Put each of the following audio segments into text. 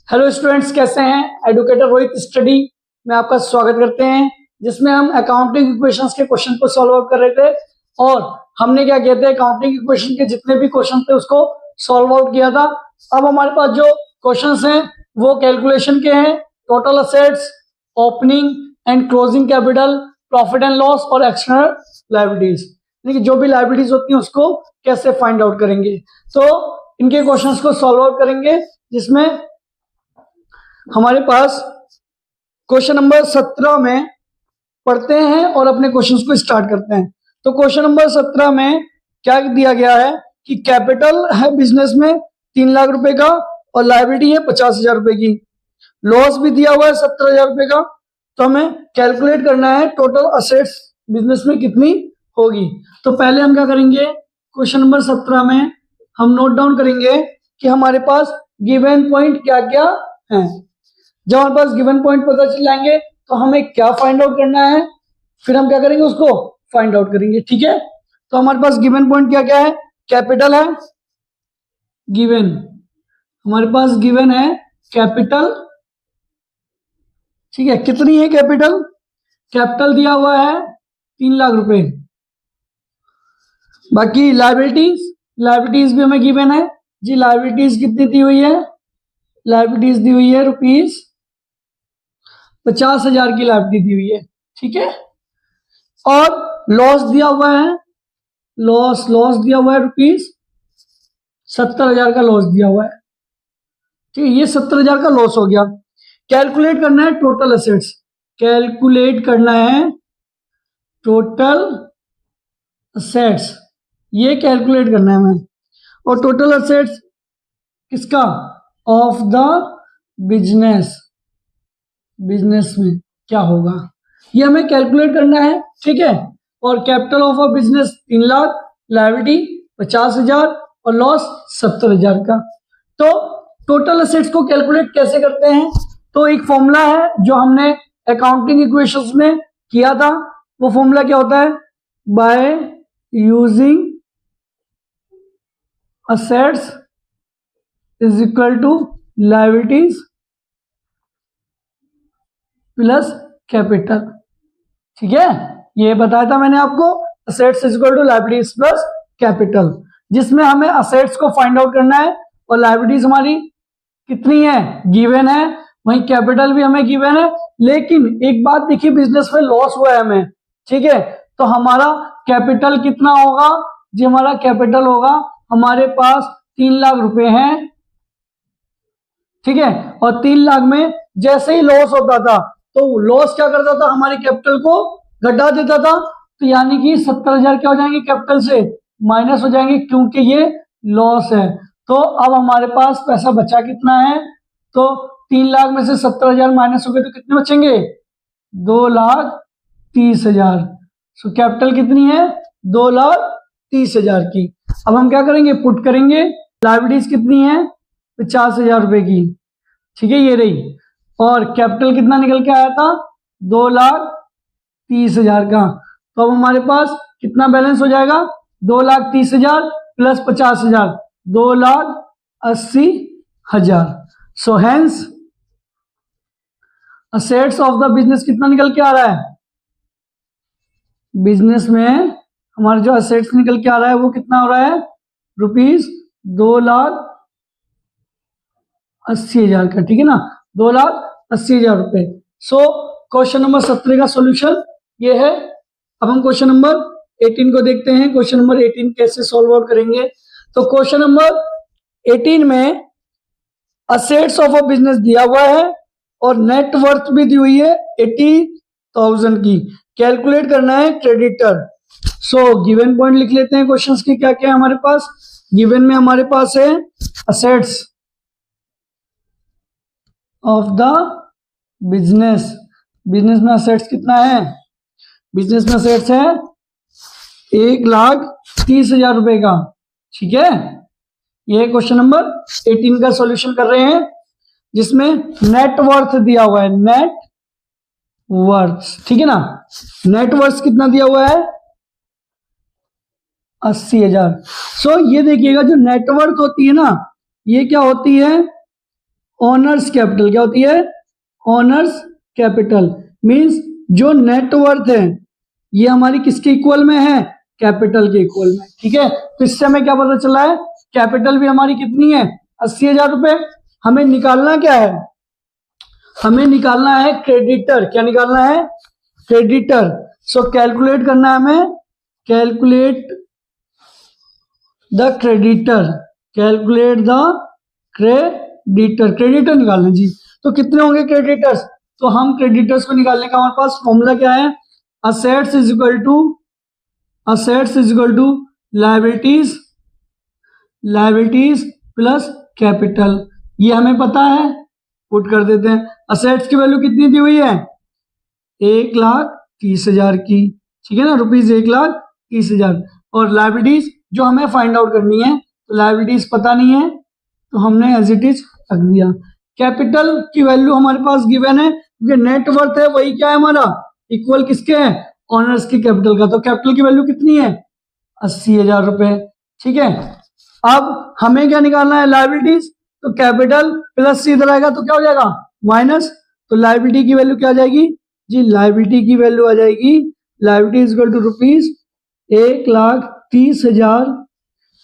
Hello students, कैसे हैं। Educator Rohit study में आपका स्वागत करते हैं, जिसमें हम अकाउंटिंग इक्वेशंस के क्वेश्चन को सॉल्व आउट कर रहे थे। और हमने क्या किया था, अकाउंटिंग इक्वेशन के जितने भी क्वेश्चन थे उसको सॉल्व आउट किया था। अब हमारे पास जो क्वेश्चंस हैं वो कैलकुलेशन के हैं। Total assets, opening and closing capital, profit and loss और एक्सटर्नल लायबिलिटीज, यानी कि जो भी लायबिलिटीज होती हैं उसको कैसे फाइंड आउट करेंगे। तो इनके क्वेश्चंस को सॉल्व आउट करेंगे, जिसमें हमारे पास क्वेश्चन नंबर 17 में पढ़ते हैं और अपने क्वेश्चंस को स्टार्ट करते हैं। तो क्वेश्चन नंबर 17 में क्या दिया गया है कि कैपिटल है बिजनेस में 3 लाख रुपए का और लायबिलिटी है 50,000 रुपए की। लॉस भी दिया हुआ है 70,000 रुपए का। तो हमें कैलकुलेट करना है टोटल असेट्स बिजनेस में कितनी होगी। तो पहले हम क्या करेंगे, क्वेश्चन नंबर 17 में हम नोट डाउन करेंगे कि हमारे पास गिवन पॉइंट क्या क्या है। जब हमारे पास गिवन पॉइंट पता चल जाएंगे तो हमें क्या फाइंड आउट करना है, फिर हम क्या करेंगे, उसको फाइंड आउट करेंगे। ठीक है, तो हमारे पास गिवन पॉइंट क्या क्या है। कैपिटल है गिवन, हमारे पास गिवन है कैपिटल। ठीक है, कितनी है कैपिटल, कैपिटल दिया हुआ है 3 लाख रुपए। बाकी लायबिलिटीज, लायबिलिटीज भी हमें गिवन है जी। लायबिलिटीज कितनी दी हुई है, लायबिलिटीज दी हुई है ₹50,000 की लायबिलिटी दी हुई है। ठीक है, और लॉस दिया हुआ है, लॉस दिया हुआ है ₹70,000 का लॉस दिया हुआ है। ठीक है, ये 70,000 का लॉस हो गया। कैलकुलेट करना है टोटल असेट्स, कैलकुलेट करना है टोटल असेट्स, ये कैलकुलेट करना है हमें। और टोटल असेट्स किसका, ऑफ द बिजनेस, बिजनेस में क्या होगा ये हमें कैलकुलेट करना है। ठीक है, और capital of a business 3 lakh, liability 50,000 और लॉस 70,000 का। तो टोटल असेट्स को कैलकुलेट कैसे करते हैं, तो एक फॉर्मूला है जो हमने अकाउंटिंग इक्वेशंस में किया था। वो फॉर्मूला क्या होता है, by using assets is equal to liabilities plus capital. ठीक है, ये बताया था मैंने आपको, assets is equal to liabilities plus capital, जिसमें हमें असेट्स को फाइंड आउट करना है और लायबिलिटीज हमारी कितनी है, गिवन है। वहीं कैपिटल भी हमें गिवन है। लेकिन एक बात देखिए, बिजनेस में लॉस हुआ है हमें। ठीक है, तो हमारा कैपिटल कितना होगा जी, हमारा कैपिटल होगा, हमारे पास 3 लाख रुपए हैं। ठीक है, और 3 लाख में जैसे ही लॉस होता था तो लॉस क्या करता था, हमारे कैपिटल को घटा देता था। तो यानी कि 70,000 क्या हो जाएंगे, कैपिटल से माइनस हो जाएंगे, क्योंकि ये लॉस है। तो अब हमारे पास पैसा बचा कितना है, तो 3 लाख में से 70,000 माइनस हो गए तो कितने बचेंगे, 2,30,000। सो कैपिटल कितनी है, 2,30,000 की। अब हम क्या करेंगे, पुट करेंगे। लायबिलिटीज कितनी है, 50,000 रुपए की। ठीक है, ये रही। और कैपिटल कितना निकल के आया था, 2,30,000 का। तो अब हमारे पास कितना बैलेंस हो जाएगा, 2,30,000 plus 50,000, 2,80,000। So hence assets of the business कितना निकल के आ रहा है, बिजनेस में हमारे जो असेट्स निकल के आ रहा है वो कितना हो रहा है, ₹2,80,000 का। ठीक है ना, 2,80,000 रुपए। सो क्वेश्चन नंबर 17 का सॉल्यूशन ये है। अब हम क्वेश्चन नंबर 18 को देखते हैं। क्वेश्चन नंबर 18 कैसे सॉल्व आउट करेंगे। तो क्वेश्चन नंबर 18 में असेट्स ऑफ अ बिजनेस दिया हुआ है और नेट वर्थ भी दी हुई है 80,000 की। कैलकुलेट करना है क्रेडिटर। सो गिवन पॉइंट लिख लेते हैं क्वेश्चंस के क्या क्या है हमारे पास। गिवन में हमारे पास है assets of the business, business में असेट्स कितना है, बिजनेस में असेट्स है 1,30,000 रुपए का। ठीक है, ये क्वेश्चन नंबर 18 का सॉल्यूशन कर रहे हैं, जिसमें नेट वर्थ दिया हुआ है, नेट वर्थ। ठीक है ना, नेट वर्थ कितना दिया हुआ है, 80,000। सो ये देखिएगा, जो नेटवर्थ होती है ना, ये क्या होती है, ऑनर्स कैपिटल क्या होती है? ऑनर्स कैपिटल मींस जो नेटवर्थ है ये हमारी किसके इक्वल में है? कैपिटल के इक्वल में। ठीक है, तो इससे हमें क्या पता चला है? कैपिटल भी हमारी कितनी है? 80,000 रुपए। हमें निकालना क्या है? हमें निकालना है क्रेडिटर। क्या निकालना है? क्रेडिटर। सो कैलकुलेट करना है हमें, calculate the creditor, calculate the creditor, creditor निकालना जी। तो कितने होंगे क्रेडिटर्स? तो हम क्रेडिटर्स को निकालने का हमारे पास फॉर्मूला क्या है? Assets is equal to, assets is equal to liabilities, liabilities plus capital. ये हमें पता है, पुट कर देते हैं। असेट्स की वैल्यू कितनी दी हुई है? 1,30,000 की। ठीक है ना, रुपीज 1,30,000। और लायबिलिटीज जो हमें फाइंड आउट करनी है, तो लायबिलिटीज पता नहीं है तो हमने एज इट इज रख दिया। कैपिटल की वैल्यू हमारे पास गिवन है क्योंकि नेटवर्थ है वही क्या है हमारा? इक्वल किसके है? ऑनर्स की कैपिटल का। तो कैपिटल की वैल्यू कितनी है? 80,000 रुपए। ठीक है, अब हमें क्या निकालना है? लायबिलिटीज। तो कैपिटल प्लस इधर आएगा तो क्या हो जाएगा? माइनस। तो लायबिलिटी की वैल्यू क्या आ जाएगी जी? लायबिलिटी की वैल्यू आ जाएगी, liability is equal to rupees 1,30,000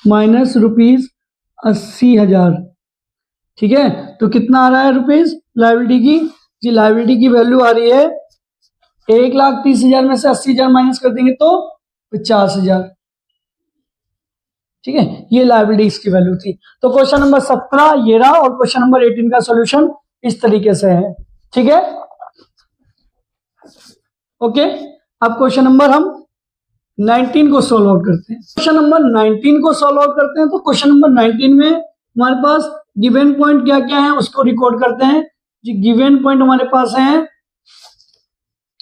minus rupees 80,000। ठीक है, तो कितना आ रहा है रुपीज लायबिलिटी की जी? लायबिलिटी की वैल्यू आ रही है 1,30,000 में से 80,000 माइनस कर देंगे तो 50,000। ठीक है, ये लायबिलिटीज की वैल्यू थी। तो क्वेश्चन नंबर 17 ये रहा और क्वेश्चन नंबर 18 का सॉल्यूशन इस तरीके से है। ठीक है, ओके। अब क्वेश्चन नंबर हम 19 को सॉल्व आउट करते हैं। क्वेश्चन नंबर 19 को सॉल्व आउट करते हैं। तो क्वेश्चन नंबर 19 में हमारे पास गिवन पॉइंट क्या क्या है उसको रिकॉर्ड करते हैं जी। गिवन पॉइंट हमारे पास है,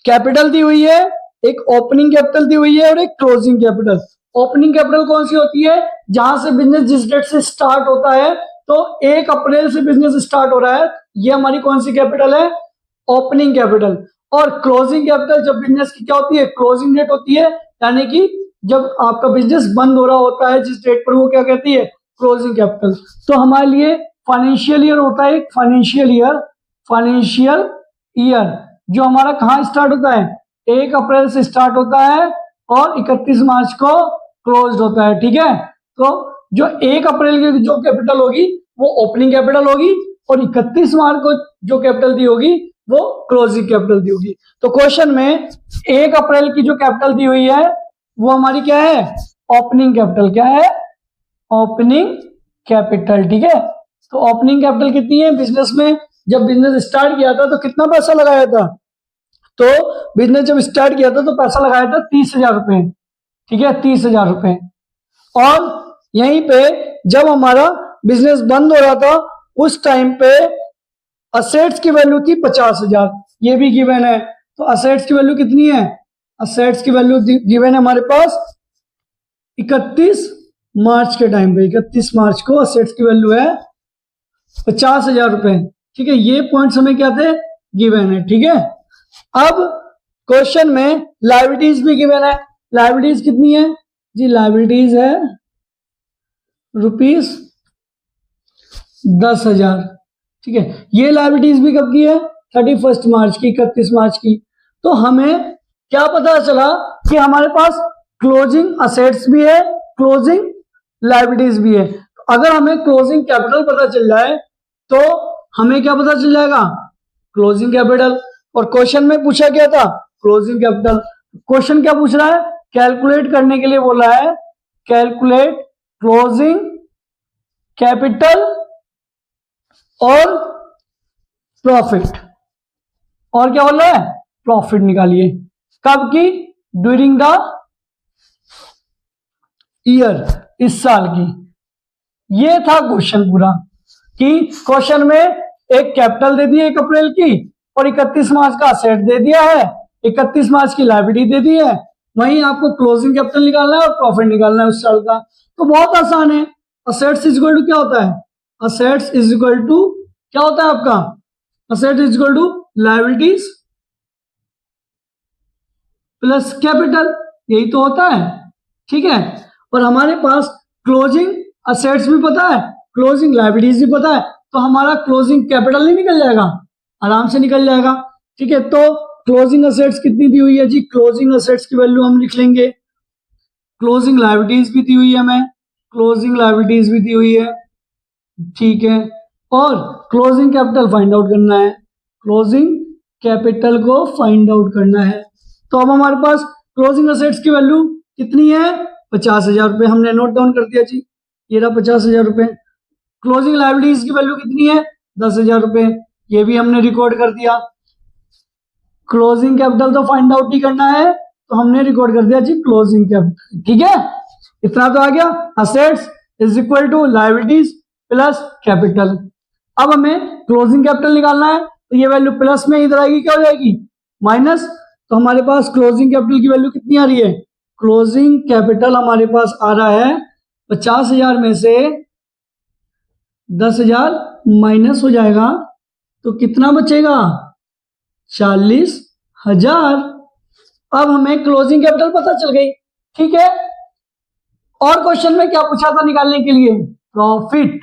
कैपिटल दी हुई है, एक ओपनिंग कैपिटल दी हुई है और एक क्लोजिंग कैपिटल। ओपनिंग कैपिटल कौन सी होती है? जहां से बिजनेस जिस डेट से स्टार्ट होता है, तो 1 अप्रैल से बिजनेस स्टार्ट हो रहा है, ये हमारी कौन सी कैपिटल है? Opening capital. और क्लोजिंग कैपिटल जब बिजनेस की क्या होती है? क्लोजिंग डेट होती है, यानी कि जब आपका बिजनेस बंद हो रहा होता है जिस डेट पर, वो क्या कहती है? Closing capital. तो हमारे लिए फाइनेंशियल ईयर होता है, फाइनेंशियल ईयर, फाइनेंशियल ईयर जो हमारा कहाँ स्टार्ट होता है? 1 अप्रैल से स्टार्ट होता है और 31 मार्च को क्लोज होता है। ठीक है, तो जो 1 अप्रैल की जो कैपिटल होगी वो ओपनिंग कैपिटल होगी और 31 मार्च को जो कैपिटल दी होगी वो क्लोजिंग कैपिटल दी होगी। तो क्वेश्चन में 1 अप्रैल की जो कैपिटल दी हुई है वो हमारी क्या है? Opening capital. क्या है? Opening capital. ठीक है, तो ओपनिंग कैपिटल कितनी है? बिजनेस में जब बिजनेस स्टार्ट किया था तो कितना पैसा लगाया था? तो बिजनेस जब स्टार्ट किया था तो पैसा लगाया था 30,000 रुपए। ठीक है, 30,000 रुपए। और यहीं पे जब हमारा बिजनेस बंद हो रहा था उस टाइम पे असेट्स की वैल्यू थी 50,000। ये भी गिवन है। तो असेट्स की वैल्यू कितनी है? असेट्स की वैल्यू गिवन है हमारे पास 31 मार्च के टाइम पे। 31 मार्च को असेट्स की वैल्यू है 50,000 रुपए। ठीक है, ये पॉइंट्स हमें क्या थे? गिवन है। ठीक है, अब क्वेश्चन में लायबिलिटीज भी गिवन है। लायबिलिटीज कितनी है जी? लायबिलिटीज है रुपीज 10,000। ठीक है, ये लायबिलिटीज भी कब की है? 31 मार्च की, 31 मार्च की। तो हमें क्या पता चला कि हमारे पास क्लोजिंग असेट्स भी है, क्लोजिंग लायबिलिटीज भी है। तो अगर हमें क्लोजिंग कैपिटल पता चल जाए तो हमें क्या पता चल जाएगा? Closing capital. और क्वेश्चन में पूछा क्या था? Closing capital. क्वेश्चन क्या पूछ रहा है? कैलकुलेट करने के लिए बोला है, कैलकुलेट क्लोजिंग कैपिटल और प्रॉफिट। और क्या बोल रहा है? प्रॉफिट निकालिए। कब की? ड्यूरिंग द ईयर, इस साल की। ये था क्वेश्चन पूरा कि क्वेश्चन में एक कैपिटल दे दी 1 अप्रैल की और 31 मार्च का असेट दे दिया है, 31 मार्च की लायबिलिटी दे दी है, वहीं आपको क्लोजिंग कैपिटल निकालना है और प्रॉफिट निकालना है उस साल का। तो बहुत आसान है। असेट्स इज इक्वल टू क्या होता है? असेट्स इज इक्वल टू क्या होता है आपका? Asset is equal to liabilities plus capital, यही तो होता है। ठीक है, और हमारे पास क्लोजिंग असेट्स भी पता है, क्लोजिंग लायबिलिटीज भी पता है, तो हमारा क्लोजिंग कैपिटल नहीं निकल जाएगा, आराम से निकल जाएगा। ठीक है, तो क्लोजिंग असेट्स कितनी दी हुई है जी, क्लोजिंग असेट्स की वैल्यू हम लिख लेंगे। क्लोजिंग लायबिलिटीज भी दी हुई है हमें, क्लोजिंग लायबिलिटीज भी दी हुई है। ठीक है, और क्लोजिंग कैपिटल फाइंड आउट करना है, क्लोजिंग कैपिटल को फाइंड आउट करना है। तो अब हमारे पास क्लोजिंग असेट्स की वैल्यू कितनी है, 50,000 रुपये, हमने नोट डाउन कर दिया जी, ये रहा 50,000 रुपये। क्लोजिंग लायबिलिटीज की वैल्यू कितनी है, 10,000 रुपये, ये भी हमने रिकॉर्ड कर दिया। क्लोजिंग कैपिटल तो फाइंड आउट ही करना है, तो हमने रिकॉर्ड कर दिया जी क्लोजिंग कैपिटल। ठीक है, इतना तो आ गया, assets is equal to liabilities plus capital. अब हमें क्लोजिंग कैपिटल निकालना है, तो ये वैल्यू प्लस में इधर आएगी, क्या हो जाएगी, माइनस। तो हमारे पास क्लोजिंग कैपिटल की वैल्यू कितनी आ रही है, क्लोजिंग कैपिटल हमारे पास आ रहा है 50,000 में से 10,000 माइनस हो जाएगा, तो कितना बचेगा, 40,000। अब हमें क्लोजिंग कैपिटल पता चल गई। ठीक है, और क्वेश्चन में क्या पूछा था निकालने के लिए, प्रॉफिट।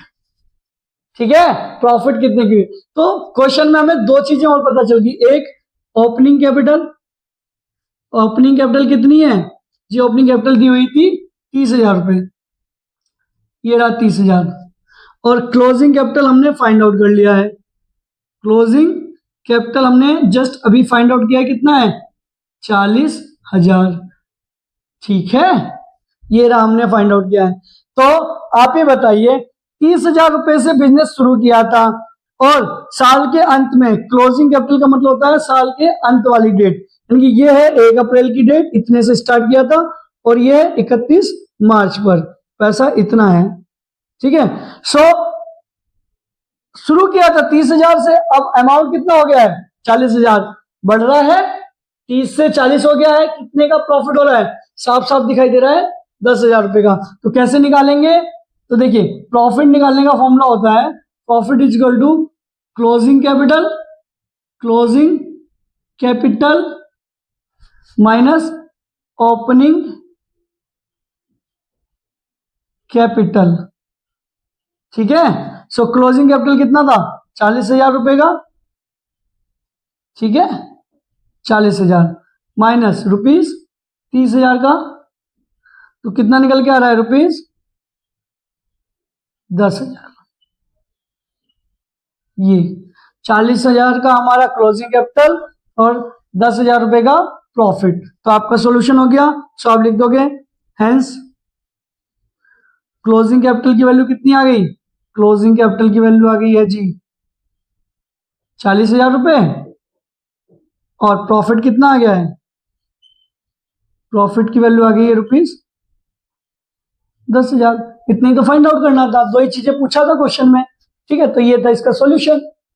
ठीक है, प्रॉफिट कितने की, तो क्वेश्चन में हमें दो चीजें और पता चल गई, एक ओपनिंग कैपिटल, ओपनिंग कैपिटल कितनी है जी, ओपनिंग कैपिटल दी हुई थी 30,000 रुपये, ये रहा 30,000, और क्लोजिंग कैपिटल हमने फाइंड आउट कर लिया है, क्लोजिंग कैपिटल हमने जस्ट अभी फाइंड आउट किया है, कितना है, 40,000। ठीक है, ये रहा हमने फाइंड आउट किया है। तो आप ही बताइए, 30,000 रुपए से बिजनेस शुरू किया था और साल के अंत में, क्लोजिंग कैपिटल का मतलब होता है साल के अंत वाली डेट, यानी कि ये है 1 अप्रैल की डेट, इतने से स्टार्ट किया था, और ये 31 मार्च पर पैसा इतना है। ठीक है, सो शुरू किया था 30,000 से, अब अमाउंट कितना हो गया है, 40,000, बढ़ रहा है, 30 से 40 हो गया है, कितने का प्रॉफिट हो रहा है, साफ साफ दिखाई दे रहा है 10,000 रुपए का। तो कैसे निकालेंगे, तो देखिए प्रॉफिट निकालने का फॉर्मूला होता है, profit is equal to closing capital, closing capital minus opening capital. ठीक है, सो क्लोजिंग कैपिटल कितना था, 40,000 रुपए का। ठीक है, 40,000 माइनस रुपीज 30,000 का, तो कितना निकल के आ रहा है, रुपीज 10,000। ये 40,000 का हमारा क्लोजिंग कैपिटल और 10,000 रुपए का प्रॉफिट। तो आपका सॉल्यूशन हो गया, सो आप लिख दोगे हेंस क्लोजिंग कैपिटल की वैल्यू कितनी आ गई, क्लोजिंग कैपिटल की वैल्यू आ गई है जी 40,000 रुपए, और प्रॉफिट कितना आ गया है, प्रॉफिट की वैल्यू आ गई है रुपीज 10,000। इतनी तो फाइंड आउट करना था, दो ही चीजें पूछा था क्वेश्चन में। ठीक है, तो ये था इसका सॉल्यूशन।